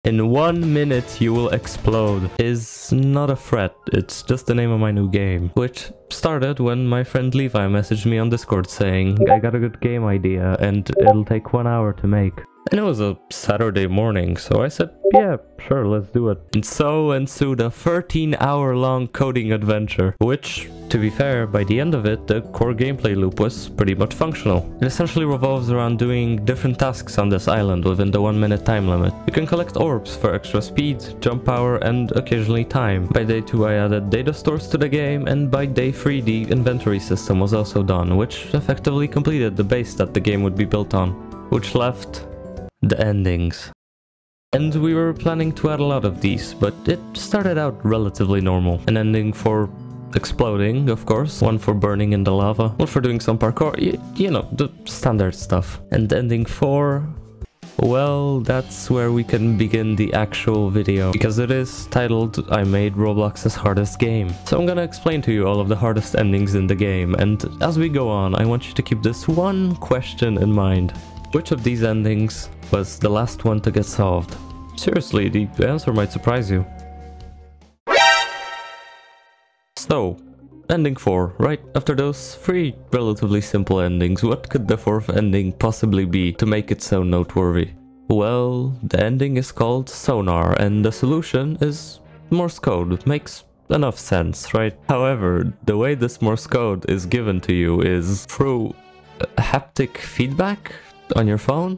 In 1 minute you will explode is not a threat, it's just the name of my new game. Which started when my friend Levi messaged me on Discord saying, I got a good game idea and it'll take 1 hour to make. And it was a Saturday morning, so I said, yeah, sure, let's do it. And so ensued a 13-hour-long coding adventure, which, to be fair, by the end of it, the core gameplay loop was pretty much functional. It essentially revolves around doing different tasks on this island within the 1 minute time limit. You can collect orbs for extra speed, jump power, and occasionally time. By day 2 I added data stores to the game, and by day 3 the inventory system was also done, which effectively completed the base that the game would be built on. Which left the endings. And we were planning to add a lot of these, but it started out relatively normal. An ending for exploding, of course, one for burning in the lava, one for doing some parkour, you know, the standard stuff. And ending 4, well, that's where we can begin the actual video, because it is titled I made Roblox's hardest game. So I'm gonna explain to you all of the hardest endings in the game, and as we go on, I want you to keep this one question in mind. Which of these endings was the last one to get solved? Seriously, the answer might surprise you. So, ending 4, right after those 3 relatively simple endings, what could the 4th ending possibly be to make it so noteworthy? Well, the ending is called Sonar, and the solution is Morse code. Makes enough sense, right? However, the way this Morse code is given to you is through haptic feedback on your phone?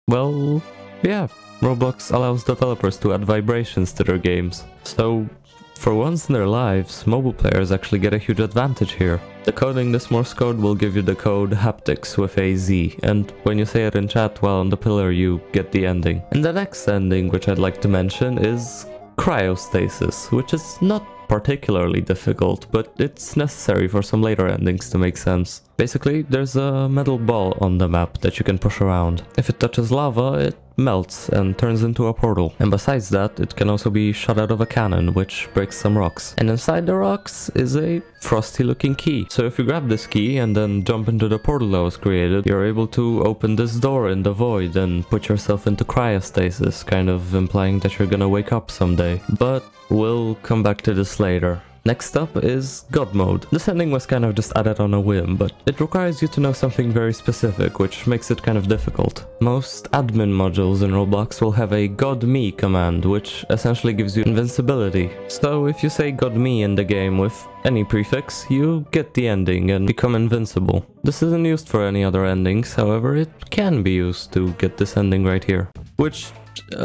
Well, yeah, Roblox allows developers to add vibrations to their games. So, for once in their lives, mobile players actually get a huge advantage here. Decoding this Morse code will give you the code haptics with a Z, and when you say it in chat while on the pillar you get the ending. And the next ending which I'd like to mention is cryostasis, which is not particularly difficult, but it's necessary for some later endings to make sense. Basically, there's a metal ball on the map that you can push around. If it touches lava, it melts and turns into a portal. And besides that, it can also be shot out of a cannon, which breaks some rocks. And inside the rocks is a frosty looking key. So if you grab this key and then jump into the portal that was created, you're able to open this door in the void and put yourself into cryostasis, kind of implying that you're gonna wake up someday. But we'll come back to this later. Next up is God mode. This ending was kind of just added on a whim, but it requires you to know something very specific, which makes it kind of difficult. Most admin modules in Roblox will have a God me command, which essentially gives you invincibility. So if you say God me in the game with any prefix, you get the ending and become invincible. This isn't used for any other endings, however it can be used to get this ending right here. Which,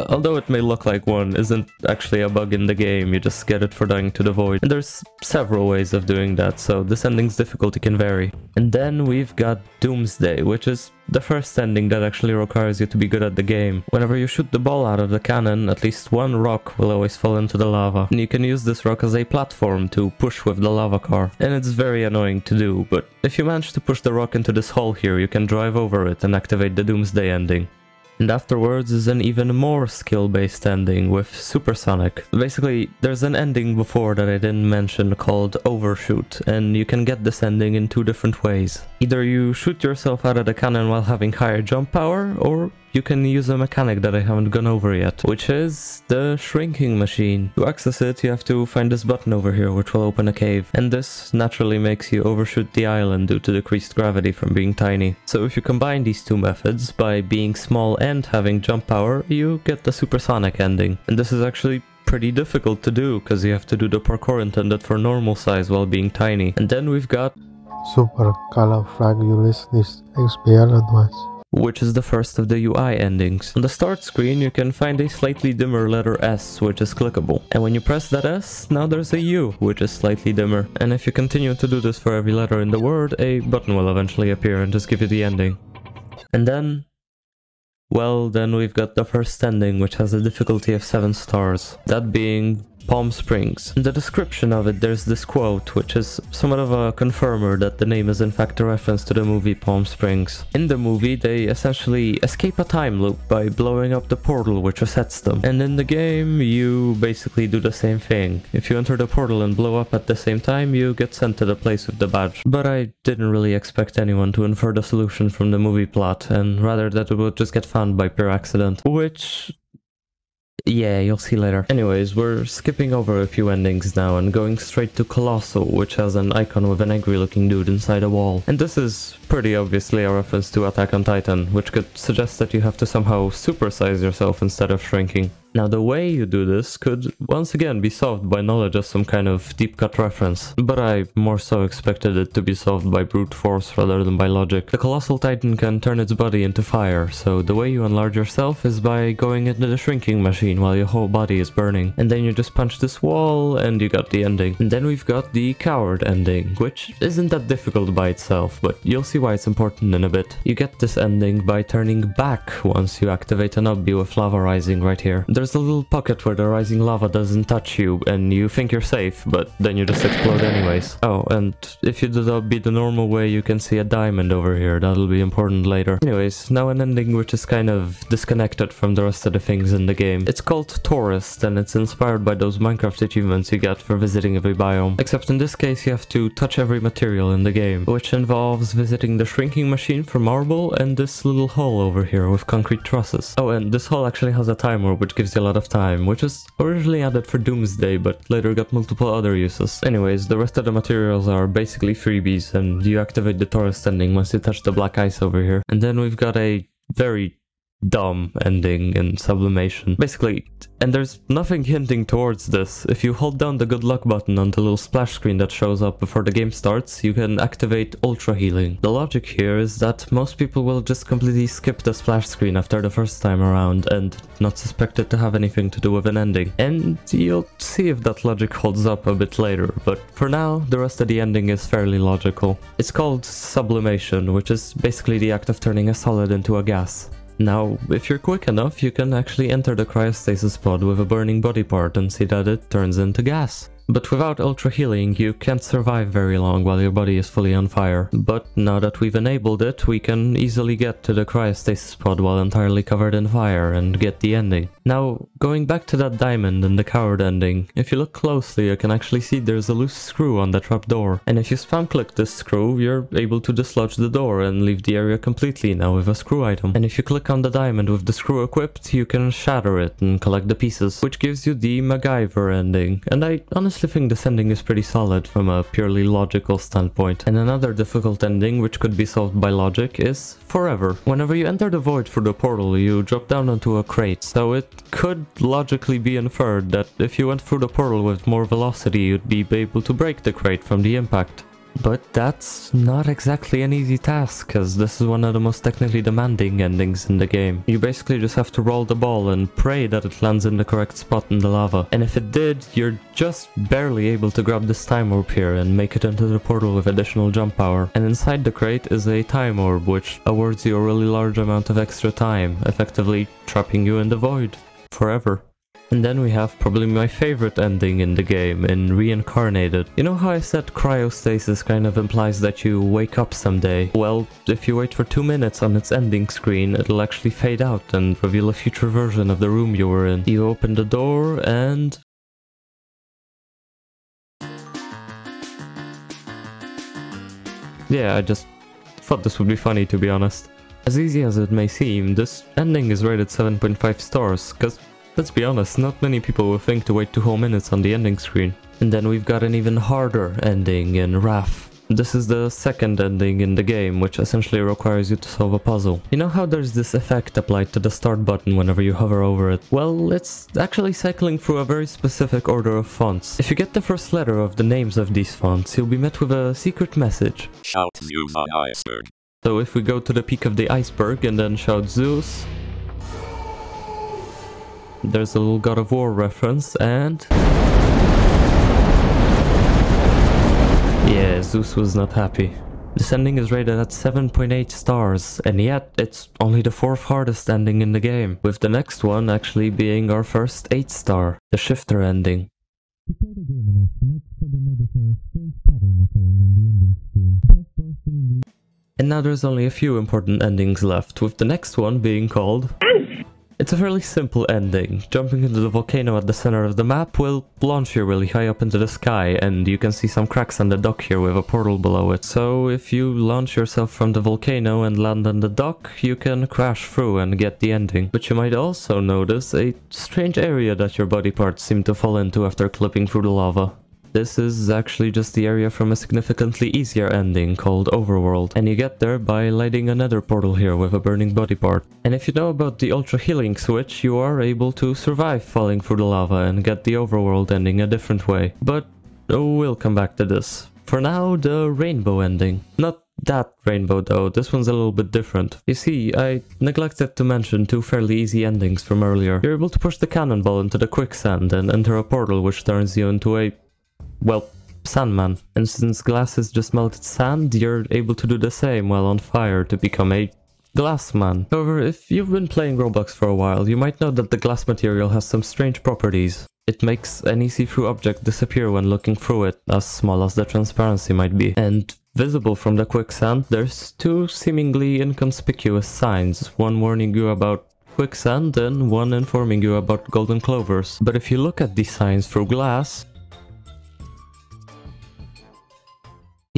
although it may look like one, isn't actually a bug in the game, you just get it for dying to the void. And there's several ways of doing that, so this ending's difficulty can vary. And then we've got Doomsday, which is the first ending that actually requires you to be good at the game. Whenever you shoot the ball out of the cannon, at least one rock will always fall into the lava. And you can use this rock as a platform to push with the lava car. And it's very annoying to do, but if you manage to push the rock into this hole here, you can drive over it and activate the Doomsday ending. And afterwards is an even more skill-based ending with Supersonic. Basically, there's an ending before that I didn't mention called Overshoot, and you can get this ending in 2 different ways. Either you shoot yourself out of the cannon while having higher jump power, or you can use a mechanic that I haven't gone over yet, which is the shrinking machine. To access it, you have to find this button over here, which will open a cave. And this naturally makes you overshoot the island due to decreased gravity from being tiny. So if you combine these 2 methods, by being small and having jump power, you get the supersonic ending. And this is actually pretty difficult to do, because you have to do the parkour intended for normal size while being tiny. And then we've got Supercalifragilisticexpialidocious, which is the first of the UI endings. On the start screen you can find a slightly dimmer letter S, which is clickable. And when you press that S, now there's a U, which is slightly dimmer. And if you continue to do this for every letter in the word, a button will eventually appear and just give you the ending. And then, well, then we've got the first ending, which has a difficulty of 7 stars. That being Palm Springs. In the description of it there's this quote, which is somewhat of a confirmer that the name is in fact a reference to the movie Palm Springs. In the movie they essentially escape a time loop by blowing up the portal which resets them. And in the game you basically do the same thing. If you enter the portal and blow up at the same time, you get sent to the place with the badge. But I didn't really expect anyone to infer the solution from the movie plot, and rather that it would just get found by pure accident. Which Yeah, you'll see later. Anyways, we're skipping over a few endings now and going straight to Colossal, which has an icon with an angry looking dude inside a wall. And this is pretty obviously a reference to Attack on Titan, which could suggest that you have to somehow supersize yourself instead of shrinking. Now the way you do this could once again be solved by knowledge of some kind of deep cut reference, but I more so expected it to be solved by brute force rather than by logic. The Colossal Titan can turn its body into fire, so the way you enlarge yourself is by going into the shrinking machine while your whole body is burning. And then you just punch this wall and you got the ending. And then we've got the coward ending, which isn't that difficult by itself, but you'll see why it's important in a bit. You get this ending by turning back once you activate an obby with lava rising right here. There's a little pocket where the rising lava doesn't touch you and you think you're safe, but then you just explode anyways. Oh, and if you do the obby the normal way, you can see a diamond over here. That'll be important later. Anyways, now an ending which is kind of disconnected from the rest of the things in the game. It's called Tourist, and it's inspired by those Minecraft achievements you get for visiting every biome. Except in this case you have to touch every material in the game, which involves visiting the shrinking machine for marble and this little hole over here with concrete trusses. Oh, and this hole actually has a timer which gives you a lot of time, which was originally added for Doomsday but later got multiple other uses. Anyways, the rest of the materials are basically freebies and you activate the Tourist ending once you touch the black ice over here. And then we've got a very dumb ending in Sublimation. Basically, and there's nothing hinting towards this. If you hold down the good luck button on the little splash screen that shows up before the game starts, you can activate Ultra Healing. The logic here is that most people will just completely skip the splash screen after the first time around and not suspect it to have anything to do with an ending. And you'll see if that logic holds up a bit later, but for now, the rest of the ending is fairly logical. It's called Sublimation, which is basically the act of turning a solid into a gas. Now, if you're quick enough, you can actually enter the cryostasis pod with a burning body part and see that it turns into gas. But without ultra healing, you can't survive very long while your body is fully on fire. But now that we've enabled it, we can easily get to the cryostasis pod while entirely covered in fire and get the ending. Now, going back to that diamond and the coward ending, if you look closely you can actually see there's a loose screw on the trap door. And if you spam click this screw, you're able to dislodge the door and leave the area completely now with a screw item. And if you click on the diamond with the screw equipped, you can shatter it and collect the pieces, which gives you the MacGyver ending. And I honestly think this ending is pretty solid from a purely logical standpoint. And another difficult ending which could be solved by logic is Forever. Whenever you enter the void through the portal, you drop down onto a crate, so it could logically be inferred that if you went through the portal with more velocity, you'd be able to break the crate from the impact. But that's not exactly an easy task, cause this is one of the most technically demanding endings in the game. You basically just have to roll the ball and pray that it lands in the correct spot in the lava. And if it did, you're just barely able to grab this time orb here and make it into the portal with additional jump power. And inside the crate is a time orb which awards you a really large amount of extra time, effectively trapping you in the void forever. And then we have probably my favorite ending in the game, in Reincarnated. You know how I said cryostasis kind of implies that you wake up someday? Well, if you wait for 2 minutes on its ending screen, it'll actually fade out and reveal a future version of the room you were in. You open the door and... yeah, I just thought this would be funny, to be honest. As easy as it may seem, this ending is rated 7.5 stars, cause let's be honest, not many people will think to wait 2 whole minutes on the ending screen. And then we've got an even harder ending in Wrath. This is the second ending in the game, which essentially requires you to solve a puzzle. You know how there's this effect applied to the start button whenever you hover over it? Well, it's actually cycling through a very specific order of fonts. If you get the first letter of the names of these fonts, you'll be met with a secret message. Shout Zeus on iceberg. So if we go to the peak of the iceberg and then shout Zeus, there's a little God of War reference, and... yeah, Zeus was not happy. This ending is rated at 7.8 stars, and yet it's only the 4th hardest ending in the game, with the next one actually being our first 8 star, the Shifter ending. If you play the game enough, you might start to notice a strange pattern occurring on the ending screen. And now there's only a few important endings left, with the next one being called... It's a fairly simple ending. Jumping into the volcano at the center of the map will launch you really high up into the sky, and you can see some cracks on the dock here with a portal below it. So if you launch yourself from the volcano and land on the dock, you can crash through and get the ending. But you might also notice a strange area that your body parts seem to fall into after clipping through the lava. This is actually just the area from a significantly easier ending called Overworld, and you get there by lighting another portal here with a burning body part. And if you know about the ultra healing switch, you are able to survive falling through the lava and get the Overworld ending a different way. But we'll come back to this. For now, the rainbow ending. Not that rainbow though, this one's a little bit different. You see, I neglected to mention two fairly easy endings from earlier. You're able to push the cannonball into the quicksand and enter a portal which turns you into a, well, Sandman. And since glass is just melted sand, you're able to do the same while on fire to become a glass man. However, if you've been playing Roblox for a while, you might know that the glass material has some strange properties. It makes any see-through object disappear when looking through it, as small as the transparency might be. And visible from the quicksand, there's two seemingly inconspicuous signs, one warning you about quicksand and one informing you about golden clovers. But if you look at these signs through glass,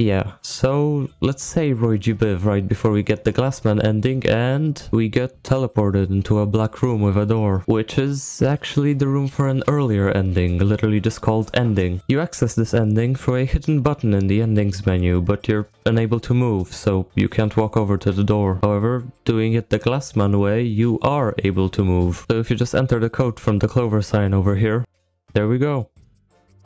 yeah, so let's say Roy G. Biv right before we get the Glassman ending and we get teleported into a black room with a door, which is actually the room for an earlier ending, literally just called Ending. You access this ending through a hidden button in the endings menu, but you're unable to move, so you can't walk over to the door. However, doing it the Glassman way, you are able to move. So if you just enter the code from the clover sign over here, there we go.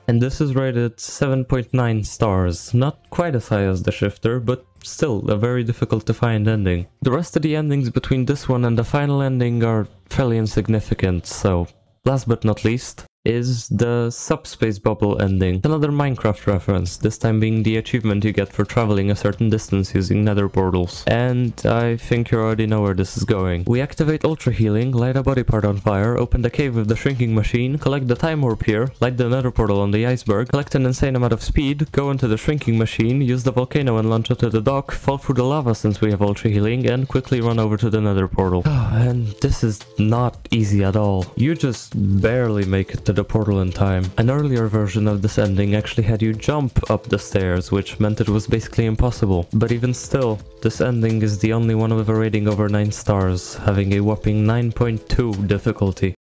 And this is rated 7.9 stars, not quite as high as the shifter, but still a very difficult to find ending. The rest of the endings between this one and the final ending are fairly insignificant, so last but not least is the subspace bubble ending. Another Minecraft reference, this time being the achievement you get for traveling a certain distance using nether portals. And I think you already know where this is going. We activate ultra healing, light a body part on fire, open the cave with the shrinking machine, collect the time warp here, light the nether portal on the iceberg, collect an insane amount of speed, go into the shrinking machine, use the volcano and launch it to the dock, fall through the lava since we have ultra healing, and quickly run over to the nether portal. And this is not easy at all. You just barely make it to the portal in time. An earlier version of this ending actually had you jump up the stairs, which meant it was basically impossible. But even still, this ending is the only one with a rating over 9 stars, having a whopping 9.2 difficulty.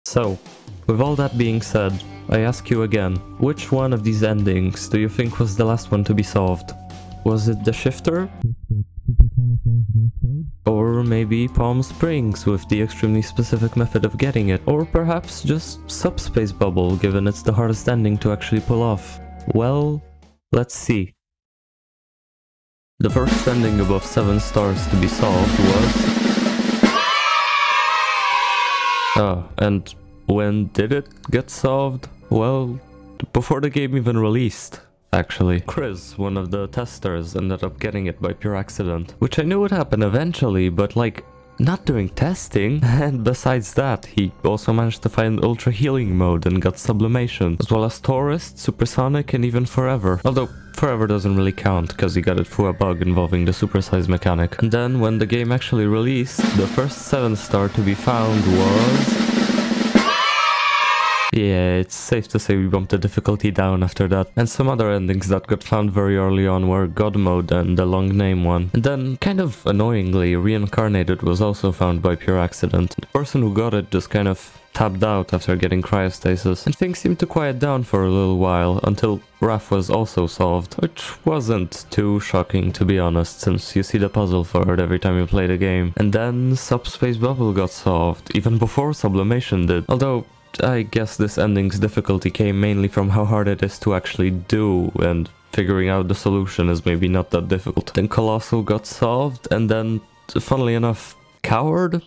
So, with all that being said, I ask you again, which one of these endings do you think was the last one to be solved? Was it the shifter? Or maybe Palm Springs with the extremely specific method of getting it? Or perhaps just Subspace Bubble, given it's the hardest ending to actually pull off? Well, let's see. The first ending above 7 stars to be solved was... and when did it get solved? Well, before the game even released. Actually, Chris, one of the testers, ended up getting it by pure accident. Which I knew would happen eventually, but like, not doing testing. And besides that, he also managed to find Ultra Healing mode and got Sublimation, as well as Tourist, Supersonic, and even Forever. Although, Forever doesn't really count, because he got it through a bug involving the supersize mechanic. And then, when the game actually released, the first 7-star to be found was... Yeah, it's safe to say we bumped the difficulty down after that. And some other endings that got found very early on were God Mode and the long name one. And then, kind of annoyingly, Reincarnated was also found by pure accident. The person who got it just kind of tapped out after getting cryostasis. And things seemed to quiet down for a little while, until Wrath was also solved. Which wasn't too shocking, to be honest, since you see the puzzle for it every time you play the game. And then Subspace Bubble got solved, even before Sublimation did. Although, I guess this ending's difficulty came mainly from how hard it is to actually do, and figuring out the solution is maybe not that difficult. Then Colossal got solved, and then, funnily enough, Coward?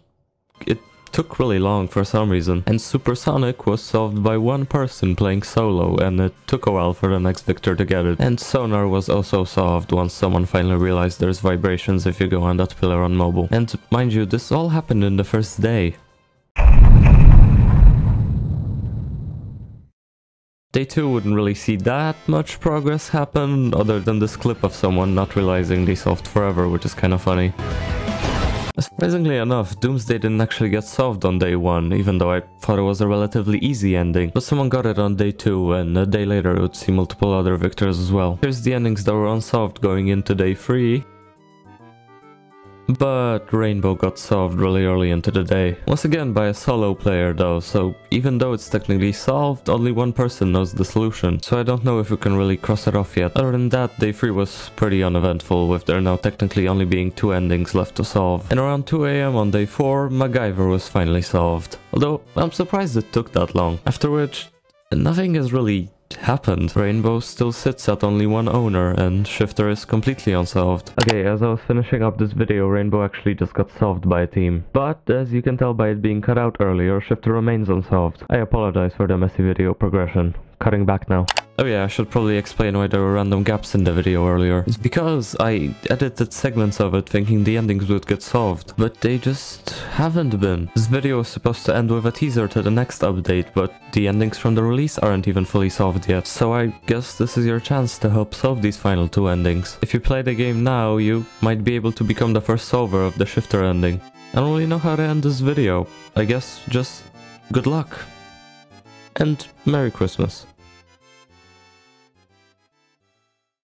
It took really long for some reason. And Supersonic was solved by one person playing solo, and it took a while for the next victor to get it. And Sonar was also solved once someone finally realized there's vibrations if you go on that pillar on mobile. And mind you, this all happened in the first day. Day 2 wouldn't really see that much progress happen, other than this clip of someone not realizing they solved Forever, which is kind of funny. Surprisingly enough, Doomsday didn't actually get solved on day 1, even though I thought it was a relatively easy ending, but someone got it on day 2, and a day later it would see multiple other victors as well. Here's the endings that were unsolved going into day 3. But Rainbow got solved really early into the day. Once again by a solo player though, so even though it's technically solved, only one person knows the solution, so I don't know if we can really cross it off yet. Other than that, day 3 was pretty uneventful, with there now technically only being 2 endings left to solve. And around 2 AM on day 4, MacGyver was finally solved. Although, I'm surprised it took that long. After which, nothing has really happened. Rainbow still sits at only 1 owner, and Shifter is completely unsolved. Okay, as I was finishing up this video, Rainbow actually just got solved by a team. But, as you can tell by it being cut out earlier, Shifter remains unsolved. I apologize for the messy video progression. Cutting back now. Oh yeah, I should probably explain why there were random gaps in the video earlier. It's because I edited segments of it thinking the endings would get solved, but they just haven't been. This video was supposed to end with a teaser to the next update, but the endings from the release aren't even fully solved yet, so I guess this is your chance to help solve these final 2 endings. If you play the game now, you might be able to become the first solver of the Shifter ending. I don't really know how to end this video. I guess just good luck. And Merry Christmas.